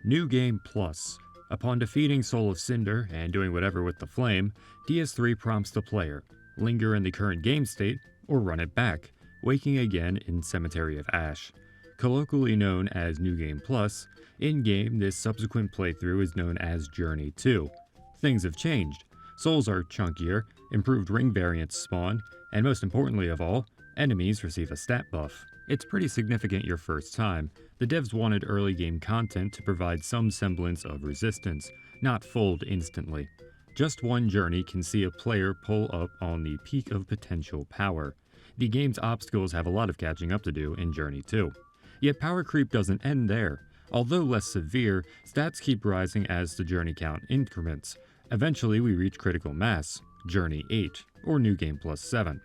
New Game Plus. Upon defeating Soul of Cinder and doing whatever with the flame, DS3 prompts the player, linger in the current game state, or run it back, waking again in Cemetery of Ash. Colloquially known as New Game Plus, in-game this subsequent playthrough is known as Journey 2. Things have changed. Souls are chunkier, improved ring variants spawn, and most importantly of all, enemies receive a stat buff. It's pretty significant your first time. The devs wanted early game content to provide some semblance of resistance, not fold instantly. Just one journey can see a player pull up on the peak of potential power. The game's obstacles have a lot of catching up to do in Journey 2. Yet power creep doesn't end there. Although less severe, stats keep rising as the journey count increments. Eventually we reach critical mass, Journey 8, or New Game Plus 7.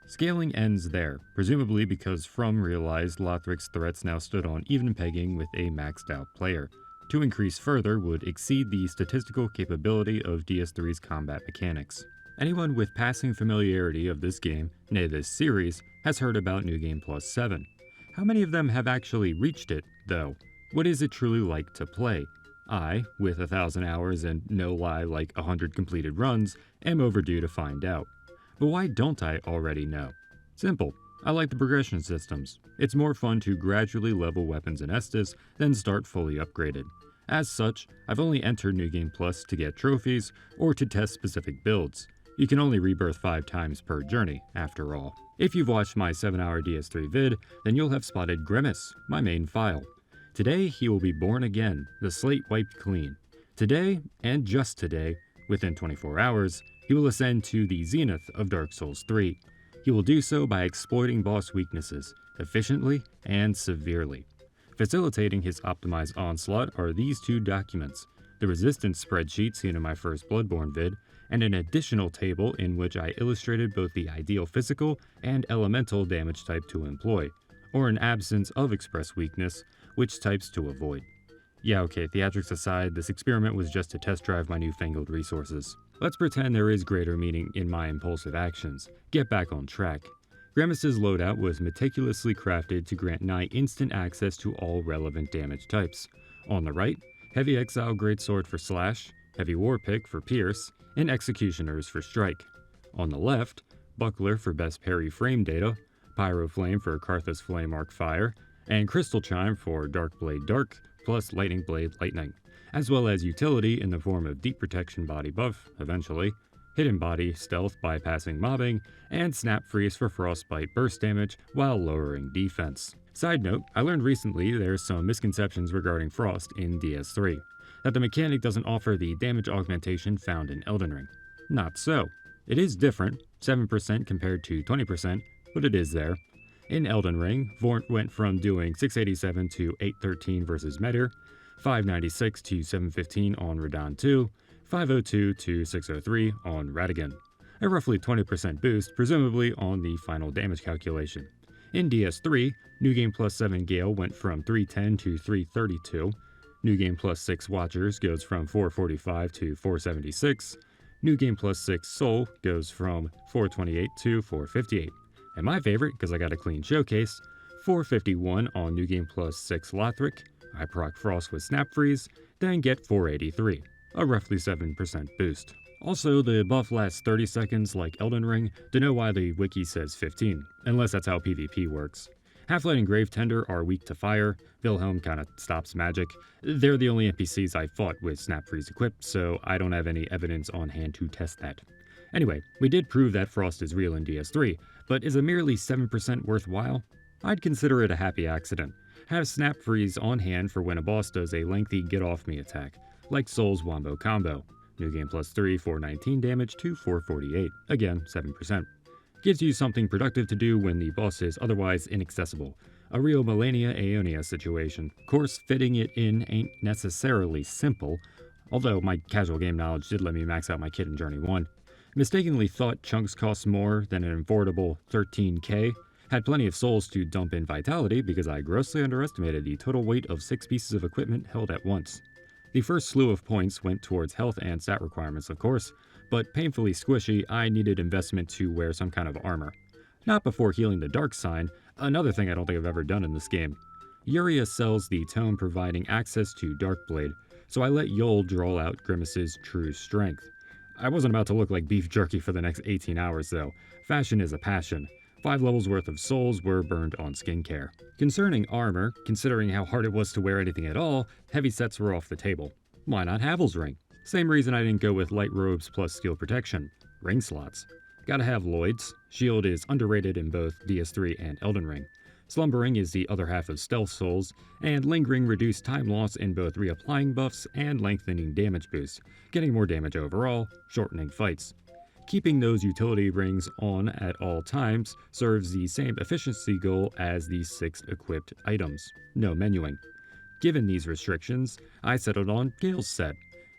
Scaling ends there, presumably because From realized Lothric's threats now stood on even pegging with a maxed out player. To increase further would exceed the statistical capability of DS3's combat mechanics. Anyone with passing familiarity of this game, nay this series, has heard about New Game Plus 7. How many of them have actually reached it, though? What is it truly like to play? I, with 1,000 hours and no lie like 100 completed runs, am overdue to find out. But why don't I already know? Simple. I like the progression systems. It's more fun to gradually level weapons in Estus than start fully upgraded. As such, I've only entered New Game Plus to get trophies or to test specific builds. You can only rebirth 5 times per journey, after all. If you've watched my 7-hour DS3 vid, then you'll have spotted Grimace, my main file. Today, he will be born again, the slate wiped clean. Today, and just today, within 24 hours, he will ascend to the zenith of Dark Souls 3. He will do so by exploiting boss weaknesses, efficiently and severely. Facilitating his optimized onslaught are these 2 documents, the resistance spreadsheet seen in my first Bloodborne vid, and an additional table in which I illustrated both the ideal physical and elemental damage type to employ, or in absence of express weakness, which types to avoid. Yeah, okay, theatrics aside, this experiment was just to test drive my newfangled resources. Let's pretend there is greater meaning in my impulsive actions. Get back on track. Grimace's loadout was meticulously crafted to grant nigh instant access to all relevant damage types. On the right, Heavy Exile Greatsword for Slash, Heavy War Pick for Pierce, and Executioners for Strike. On the left, Buckler for best parry frame data, Pyro Flame for Karthus Flame Arc Fire, and Crystal Chime for Dark Blade Dark, plus Lightning Blade Lightning, as well as utility in the form of Deep Protection Body Buff, eventually, Hidden Body Stealth bypassing mobbing, and Snap Freeze for Frostbite burst damage while lowering defense. Side note, I learned recently there's some misconceptions regarding Frost in DS3, that the mechanic doesn't offer the damage augmentation found in Elden Ring. Not so. It is different, 7% compared to 20%, but it is there. In Elden Ring, Vornt went from doing 687 to 813 versus Medir, 596 to 715 on Radahn 2, 502 to 603 on Radagon. A roughly 20% boost, presumably on the final damage calculation. In DS3, New Game Plus 7 Gale went from 310 to 332, New Game Plus 6 Watchers goes from 445 to 476, New Game Plus 6 Soul goes from 428 to 458. And my favorite, because I got a clean showcase, 451 on New Game Plus 6 Lothric, I proc Frost with Snap Freeze, then get 483, a roughly 7% boost. Also, the buff lasts 30 seconds like Elden Ring, to know why the wiki says 15, unless that's how PvP works. Half-Light and Gravetender are weak to fire, Wilhelm kinda stops magic. They're the only NPCs I fought with Snap Freeze equipped, so I don't have any evidence on hand to test that. Anyway, we did prove that Frost is real in DS3, but is a merely 7% worthwhile? I'd consider it a happy accident. Have Snap Freeze on hand for when a boss does a lengthy get-off-me attack, like Soul's Wombo Combo. New Game Plus 3, 419 damage to 448, again 7%. Gives you something productive to do when the boss is otherwise inaccessible. A real Melania Aeonia situation. Course, fitting it in ain't necessarily simple, although my casual game knowledge did let me max out my kit in Journey 1. Mistakenly thought chunks cost more than an affordable 13k. Had plenty of souls to dump in vitality because I grossly underestimated the total weight of 6 pieces of equipment held at once. The first slew of points went towards health and stat requirements, of course, but painfully squishy, I needed investment to wear some kind of armor. Not before healing the Dark Sign, another thing I don't think I've ever done in this game. Yuria sells the tome providing access to Darkblade, so I let Yol draw out Grimace's true strength. I wasn't about to look like beef jerky for the next 18 hours though. Fashion is a passion. 5 levels worth of souls were burned on skincare. Concerning armor, considering how hard it was to wear anything at all, heavy sets were off the table. Why not Havel's ring? Same reason I didn't go with light robes plus steel protection. Ring slots. Gotta have Lloyd's. Shield is underrated in both DS3 and Elden Ring. Slumbering is the other half of Stealth Souls, and Lingering reduced time loss in both reapplying buffs and lengthening damage boosts, getting more damage overall, shortening fights. Keeping those utility rings on at all times serves the same efficiency goal as the 6 equipped items. No menuing. Given these restrictions, I settled on Gale's set.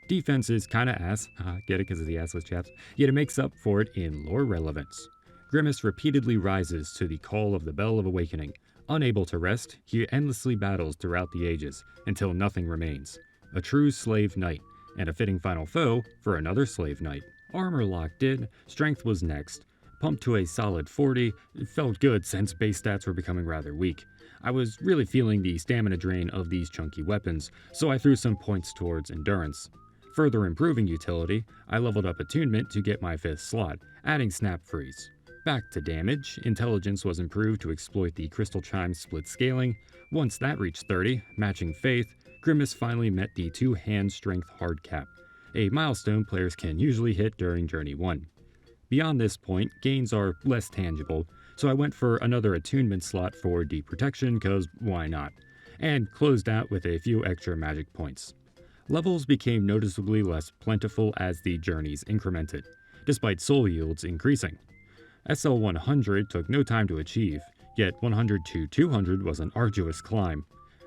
Defense is kinda ass, get it because of the assless chaps, yet it makes up for it in lore relevance. Grimace repeatedly rises to the call of the Bell of Awakening. Unable to rest, he endlessly battles throughout the ages, until nothing remains. A true slave knight, and a fitting final foe for another slave knight. Armor locked in, strength was next. Pumped to a solid 40, it felt good since base stats were becoming rather weak. I was really feeling the stamina drain of these chunky weapons, so I threw some points towards endurance. Further improving utility, I leveled up attunement to get my 5th slot, adding snap freeze. Back to damage, intelligence was improved to exploit the crystal chime split scaling. Once that reached 30, matching faith, Grimace finally met the 2-hand strength hard cap, a milestone players can usually hit during Journey 1. Beyond this point, gains are less tangible, so I went for another attunement slot for deep protection, cause why not, and closed out with a few extra magic points. Levels became noticeably less plentiful as the journeys incremented, despite soul yields increasing. SL 100 took no time to achieve, yet 100 to 200 was an arduous climb.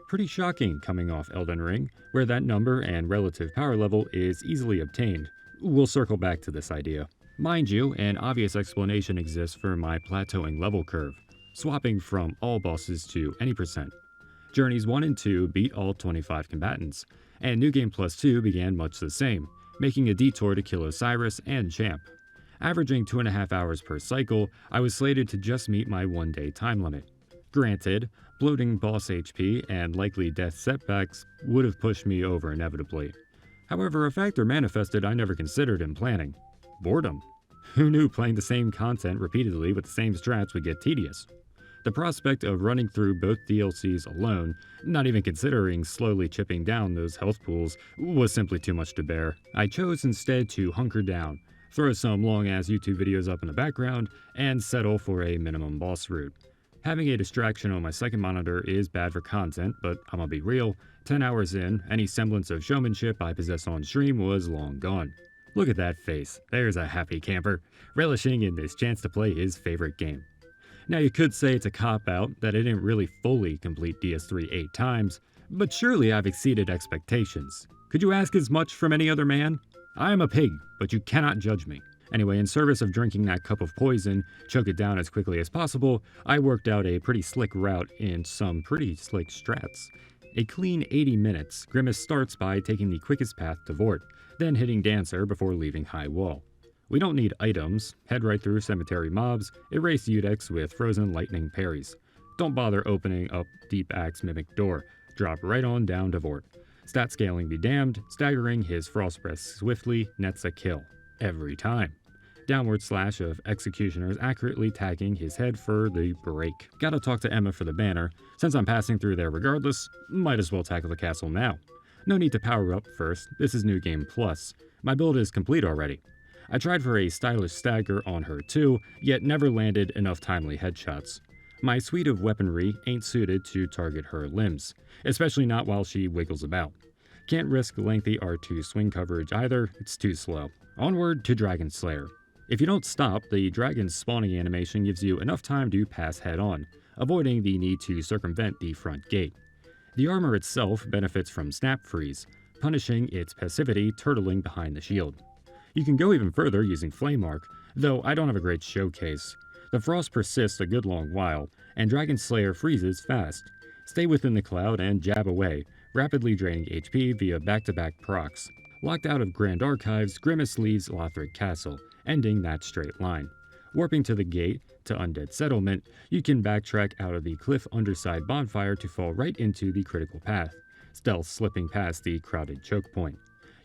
Pretty shocking coming off Elden Ring, where that number and relative power level is easily obtained. We'll circle back to this idea. Mind you, an obvious explanation exists for my plateauing level curve, swapping from all bosses to any percent. Journeys 1 and 2 beat all 25 combatants, and New Game Plus 2 began much the same, making a detour to kill Osiris and Champ. Averaging 2.5 hours per cycle, I was slated to just meet my 1-day time limit. Granted, bloating boss HP and likely death setbacks would have pushed me over inevitably. However, a factor manifested I never considered in planning. Boredom. Who knew playing the same content repeatedly with the same strats would get tedious? The prospect of running through both DLCs alone, not even considering slowly chipping down those health pools, was simply too much to bear. I chose instead to hunker down, throw some long-ass YouTube videos up in the background, and settle for a minimum boss route. Having a distraction on my second monitor is bad for content, but I'm gonna be real, 10 hours in, any semblance of showmanship I possess on stream was long gone. Look at that face, there's a happy camper, relishing in this chance to play his favorite game. Now you could say it's a cop-out that I didn't really fully complete DS3 8 times, but surely I've exceeded expectations. Could you ask as much from any other man? I am a pig, but you cannot judge me. Anyway, in service of drinking that cup of poison, choke it down as quickly as possible, I worked out a pretty slick route in some pretty slick strats. A clean 80 minutes, Grimace starts by taking the quickest path to Vort, then hitting Dancer before leaving High Wall. We don't need items, head right through cemetery mobs, erase Udex with frozen lightning parries. Don't bother opening up Deep Axe Mimic door, drop right on down to Vort. Stat scaling be damned, staggering his Frost Breath swiftly nets a kill. Every time. Downward slash of executioners accurately tagging his head for the break. Gotta talk to Emma for the banner, since I'm passing through there regardless, might as well tackle the castle now. No need to power up first, this is New Game Plus. My build is complete already. I tried for a stylish stagger on her too, yet never landed enough timely headshots. My suite of weaponry ain't suited to target her limbs, especially not while she wiggles about. Can't risk lengthy R2 swing coverage either, it's too slow. Onward to Dragon Slayer. If you don't stop, the dragon's spawning animation gives you enough time to pass head on, avoiding the need to circumvent the front gate. The armor itself benefits from Snap Freeze, punishing its passivity turtling behind the shield. You can go even further using Flame Arc, though I don't have a great showcase. The frost persists a good long while, and Dragon Slayer freezes fast. Stay within the cloud and jab away, rapidly draining HP via back-to-back procs. Locked out of Grand Archives, Grimace leaves Lothric Castle, ending that straight line. Warping to the gate to Undead Settlement, you can backtrack out of the cliff underside bonfire to fall right into the critical path, stealth slipping past the crowded choke point.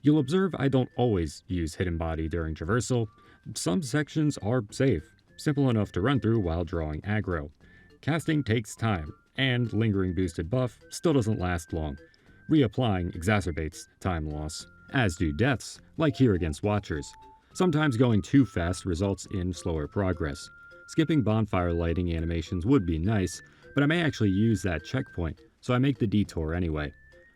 You'll observe I don't always use Hidden Body during traversal. Some sections are safe, simple enough to run through while drawing aggro. Casting takes time, and lingering boosted buff still doesn't last long. Reapplying exacerbates time loss, as do deaths, like here against Watchers. Sometimes going too fast results in slower progress. Skipping bonfire lighting animations would be nice, but I may actually use that checkpoint, so I make the detour anyway.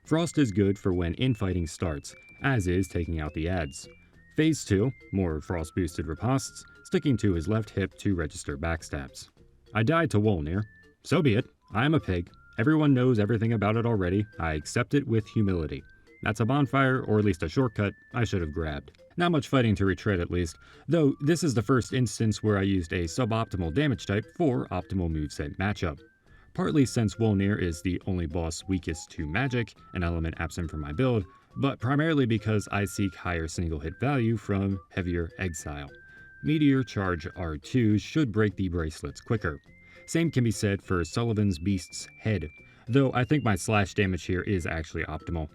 Frost is good for when infighting starts, as is taking out the ads. Phase 2, more frost boosted ripostes, sticking to his left hip to register backstabs. I died to Wolnir. So be it. I am a pig. Everyone knows everything about it already. I accept it with humility. That's a bonfire, or at least a shortcut, I should have grabbed. Not much fighting to retread at least, though this is the first instance where I used a suboptimal damage type for optimal moveset matchup. Partly since Wolnir is the only boss weakest to magic, an element absent from my build, but primarily because I seek higher single hit value from heavier exile. Meteor Charge R2 should break the bracelets quicker. Same can be said for Sullivan's Beast's Head, though I think my slash damage here is actually optimal.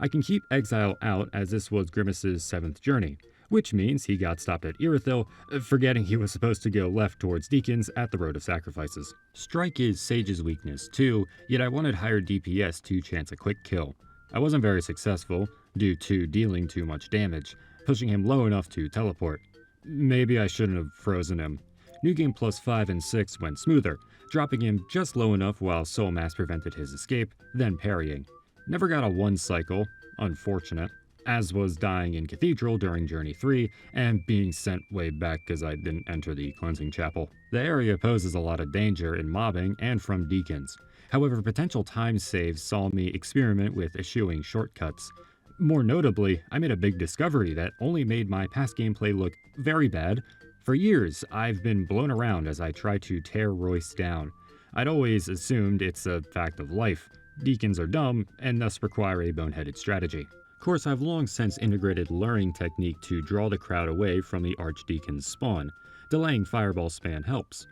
I can keep Exile out as this was Grimace's 7th journey, which means he got stopped at Irithyll, forgetting he was supposed to go left towards Deacons at the Road of Sacrifices. Strike is Sage's weakness too, yet I wanted higher DPS to chance a quick kill. I wasn't very successful, due to dealing too much damage, pushing him low enough to teleport. Maybe I shouldn't have frozen him. New Game Plus 5 and 6 went smoother, dropping him just low enough while Soul Mass prevented his escape, then parrying. Never got a 1 cycle, unfortunate, as was dying in Cathedral during Journey 3 and being sent way back because I didn't enter the Cleansing Chapel. The area poses a lot of danger in mobbing and from Deacons. However, potential time saves saw me experiment with eschewing shortcuts. More notably, I made a big discovery that only made my past gameplay look very bad. For years, I've been blown around as I try to tear Royce down. I'd always assumed it's a fact of life. Deacons are dumb, and thus require a boneheaded strategy. Of course, I've long since integrated luring technique to draw the crowd away from the Archdeacon's spawn. Delaying fireball span helps.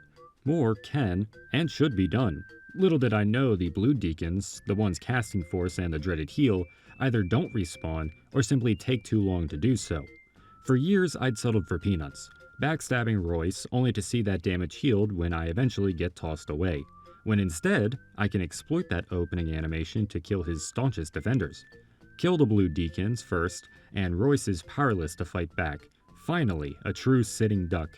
More can, and should be done. Little did I know the blue Deacons, the ones casting force and the dreaded heal, either don't respawn, or simply take too long to do so. For years, I'd settled for peanuts, backstabbing Royce only to see that damage healed when I eventually get tossed away. When instead, I can exploit that opening animation to kill his staunchest defenders. Kill the blue Deacons first, and Royce is powerless to fight back. Finally, a true sitting duck.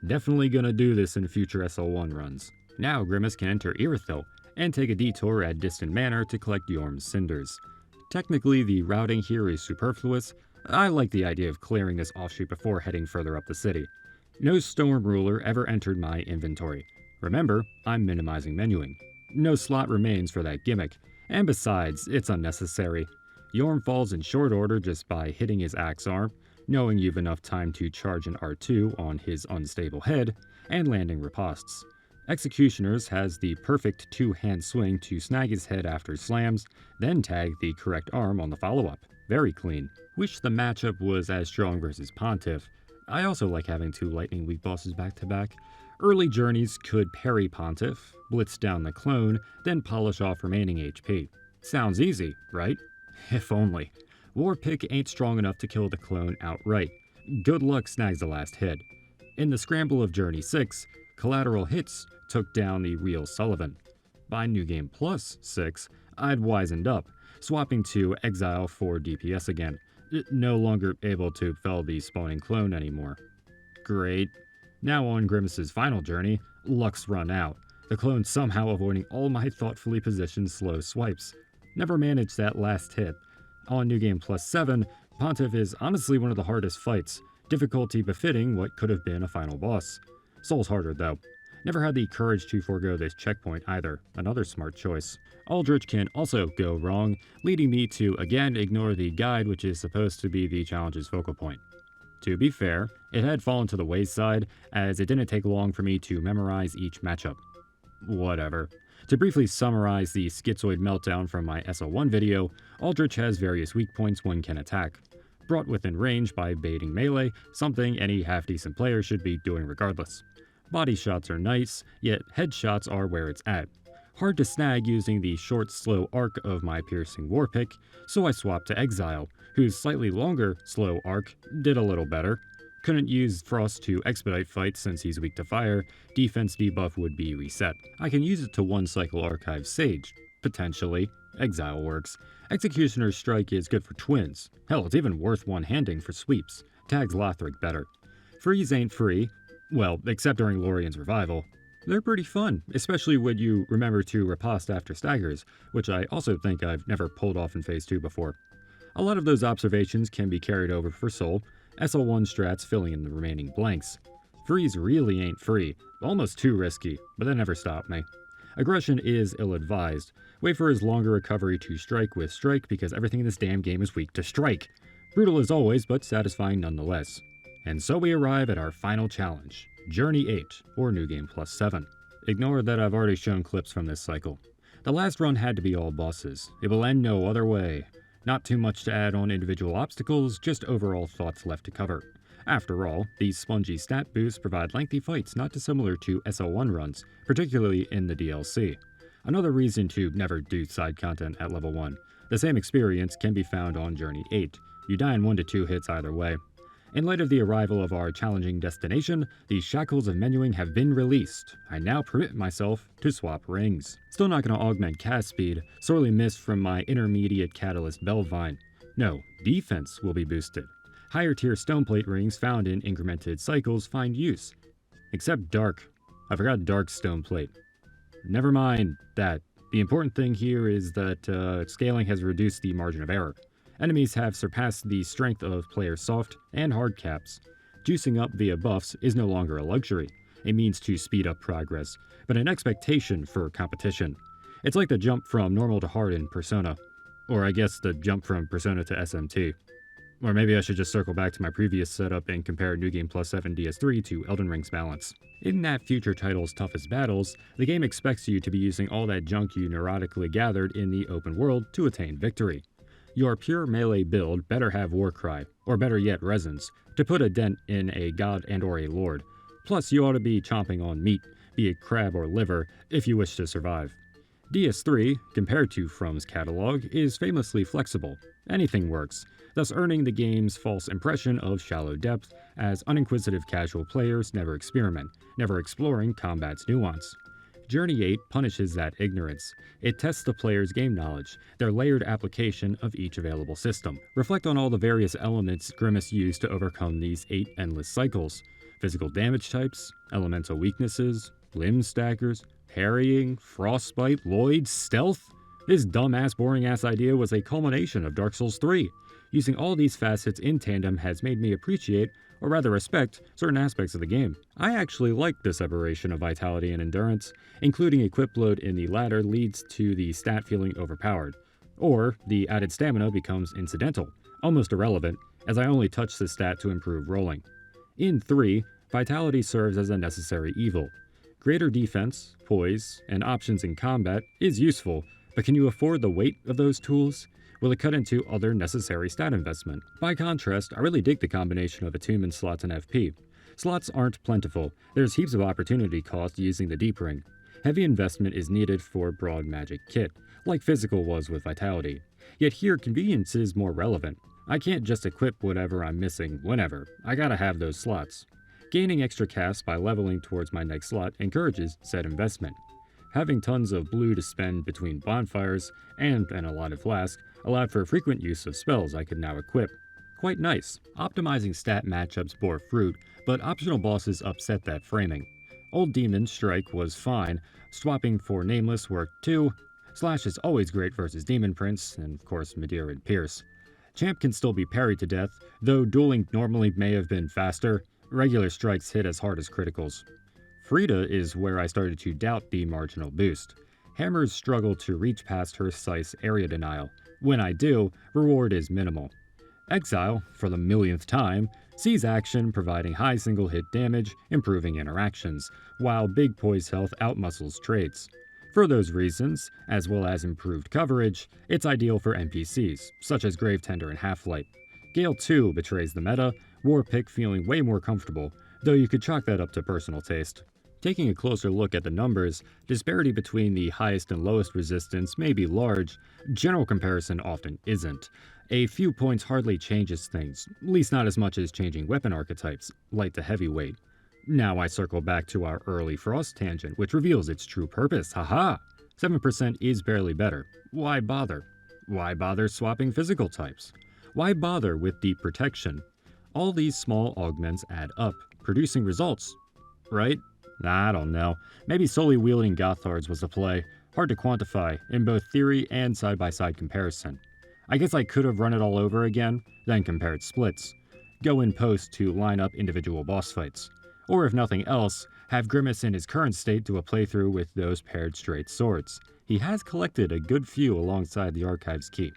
Definitely gonna do this in future SL1 runs. Now Grimace can enter Irithyll, and take a detour at Distant Manor to collect Yorm's cinders. Technically, the routing here is superfluous. I like the idea of clearing this offshoot before heading further up the city. No Storm Ruler ever entered my inventory. Remember, I'm minimizing menuing. No slot remains for that gimmick, and besides, it's unnecessary. Yorm falls in short order just by hitting his axe arm, knowing you've enough time to charge an R2 on his unstable head, and landing ripostes. Executioners has the perfect two-hand swing to snag his head after slams, then tag the correct arm on the follow-up. Very clean. Wish the matchup was as strong versus Pontiff. I also like having two lightning weak bosses back-to-back. Early journeys could parry Pontiff, blitz down the clone, then polish off remaining HP. Sounds easy, right? If only. Warpick ain't strong enough to kill the clone outright. Good luck snags the last hit. In the scramble of Journey 6, collateral hits took down the real Sullivan. By New Game Plus 6, I'd wizened up, swapping to Exile for DPS again, no longer able to fell the spawning clone anymore. Great. Now on Grimace's final journey, luck's run out, the clone somehow avoiding all my thoughtfully positioned slow swipes. Never managed that last hit. On New Game Plus 7, Pontiff is honestly one of the hardest fights, difficulty befitting what could have been a final boss. Soul's harder though. Never had the courage to forego this checkpoint either, another smart choice. Aldrich can also go wrong, leading me to again ignore the guide which is supposed to be the challenge's focal point. To be fair, it had fallen to the wayside, as it didn't take long for me to memorize each matchup. Whatever. To briefly summarize the Schizoid meltdown from my SL1 video, Aldrich has various weak points one can attack. Brought within range by baiting melee, something any half-decent player should be doing regardless. Body shots are nice, yet headshots are where it's at. Hard to snag using the short, slow arc of my piercing war pick, so I swapped to Exile, whose slightly longer, slow arc did a little better. Couldn't use Frost to expedite fights since he's weak to fire, defense debuff would be reset. I can use it to one-cycle Archive Sage. Potentially. Exile works. Executioner's Strike is good for twins. Hell, it's even worth one-handing for sweeps. Tags Lothric better. Freeze ain't free. Well, except during Lorien's revival. They're pretty fun, especially when you remember to riposte after staggers, which I also think I've never pulled off in Phase 2 before. A lot of those observations can be carried over for Soul, SL1 strats filling in the remaining blanks. Freeze really ain't free, almost too risky, but that never stopped me. Aggression is ill-advised. Wait for his longer recovery to strike with Strike because everything in this damn game is weak to Strike. Brutal as always, but satisfying nonetheless. And so we arrive at our final challenge, Journey 8, or New Game Plus 7. Ignore that I've already shown clips from this cycle. The last run had to be all bosses. It will end no other way. Not too much to add on individual obstacles, just overall thoughts left to cover. After all, these spongy stat boosts provide lengthy fights not dissimilar to SL1 runs, particularly in the DLC. Another reason to never do side content at level 1. The same experience can be found on Journey 8. You die in 1 to 2 hits either way. In light of the arrival of our challenging destination, the shackles of menuing have been released. I now permit myself to swap rings. Still not going to augment cast speed, sorely missed from my intermediate catalyst Belvine. No, defense will be boosted. Higher tier stoneplate rings found in incremented cycles find use. Except Dark. I forgot Dark stoneplate. Never mind that. The important thing here is that scaling has reduced the margin of error. Enemies have surpassed the strength of player soft and hard caps. Juicing up via buffs is no longer a luxury, a means to speed up progress, but an expectation for competition. It's like the jump from normal to hard in Persona. Or I guess the jump from Persona to SMT. Or maybe I should just circle back to my previous setup and compare New Game Plus 7 DS3 to Elden Ring's balance. In that future title's toughest battles, the game expects you to be using all that junk you neurotically gathered in the open world to attain victory. Your pure melee build better have Warcry, or better yet Resonance, to put a dent in a god and or a lord. Plus you ought to be chomping on meat, be it crab or liver, if you wish to survive. DS3, compared to From's catalog, is famously flexible. Anything works, thus earning the game's false impression of shallow depth, as uninquisitive casual players never experiment, never exploring combat's nuance. Journey 8 punishes that ignorance. It tests the player's game knowledge, their layered application of each available system. Reflect on all the various elements Grimace used to overcome these 8 endless cycles. Physical damage types, elemental weaknesses, limb stackers, parrying, frostbite, Lloyd, stealth. This dumbass boring-ass idea was a culmination of Dark Souls 3. Using all these facets in tandem has made me appreciate, or rather respect, certain aspects of the game. I actually like this separation of vitality and endurance. Including equip load in the latter leads to the stat feeling overpowered. Or, the added stamina becomes incidental, almost irrelevant, as I only touch the stat to improve rolling. In 3, vitality serves as a necessary evil. Greater defense, poise, and options in combat is useful, but can you afford the weight of those tools? Will it cut into other necessary stat investment? By contrast, I really dig the combination of attunement slots and FP. Slots aren't plentiful, there's heaps of opportunity cost using the Deep Ring. Heavy investment is needed for broad magic kit, like physical was with vitality. Yet here convenience is more relevant. I can't just equip whatever I'm missing whenever, I gotta have those slots. Gaining extra casts by leveling towards my next slot encourages said investment. Having tons of blue to spend between bonfires and an allotted flask allowed for frequent use of spells I could now equip. Quite nice. Optimizing stat matchups bore fruit, but optional bosses upset that framing. Old Demon Strike was fine, swapping for Nameless worked too. Slash is always great versus Demon Prince, and of course Madeira and Pierce. Champ can still be parried to death, though dueling normally may have been faster. Regular strikes hit as hard as criticals. Frida is where I started to doubt the marginal boost. Hammers struggle to reach past her Scythe's area denial. When I do, reward is minimal. Exile, for the millionth time, sees action providing high single hit damage, improving interactions, while big poise health outmuscles traits. For those reasons, as well as improved coverage, it's ideal for NPCs, such as Gravetender and Half-Light. Gale 2 betrays the meta, Warpick feeling way more comfortable, though you could chalk that up to personal taste. Taking a closer look at the numbers, disparity between the highest and lowest resistance may be large. General comparison often isn't. A few points hardly changes things, at least not as much as changing weapon archetypes, light to heavyweight. Now I circle back to our early Frost tangent, which reveals its true purpose. Haha! 7% is barely better. Why bother? Why bother swapping physical types? Why bother with deep protection? All these small augments add up, producing results, right? I don't know. Maybe solely wielding Gothards was the play. Hard to quantify, in both theory and side-by-side comparison. I guess I could have run it all over again, then compared splits. Go in post to line up individual boss fights. Or if nothing else, have Grimace in his current state do a playthrough with those paired straight swords. He has collected a good few alongside the Archives key.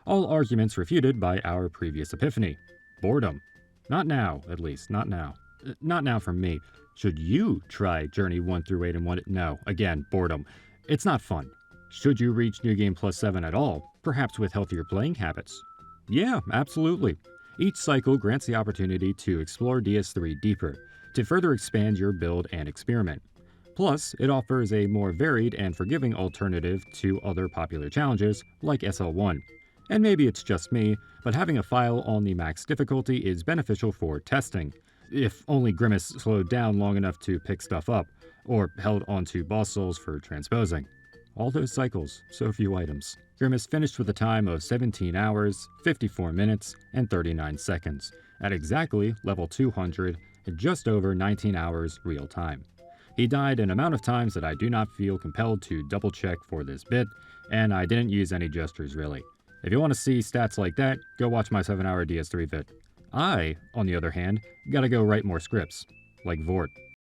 All arguments refuted by our previous epiphany. Boredom. Not now, at least, not now. Not now from me. Should you try Journey 1 through 8 and want it? No, again, boredom. It's not fun. Should you reach New Game Plus 7 at all, perhaps with healthier playing habits? Yeah, absolutely. Each cycle grants the opportunity to explore DS3 deeper, to further expand your build and experiment. Plus, it offers a more varied and forgiving alternative to other popular challenges like SL1. And maybe it's just me, but having a file on the max difficulty is beneficial for testing. If only Grimace slowed down long enough to pick stuff up, or held onto boss souls for transposing. All those cycles, so few items. Grimace finished with a time of 17 hours, 54 minutes, and 39 seconds, at exactly level 200 and just over 19 hours real time. He died an amount of times that I do not feel compelled to double check for this bit, and I didn't use any gestures really. If you want to see stats like that, go watch my 7-hour DS3 vid. I, on the other hand, gotta go write more scripts, like Vort.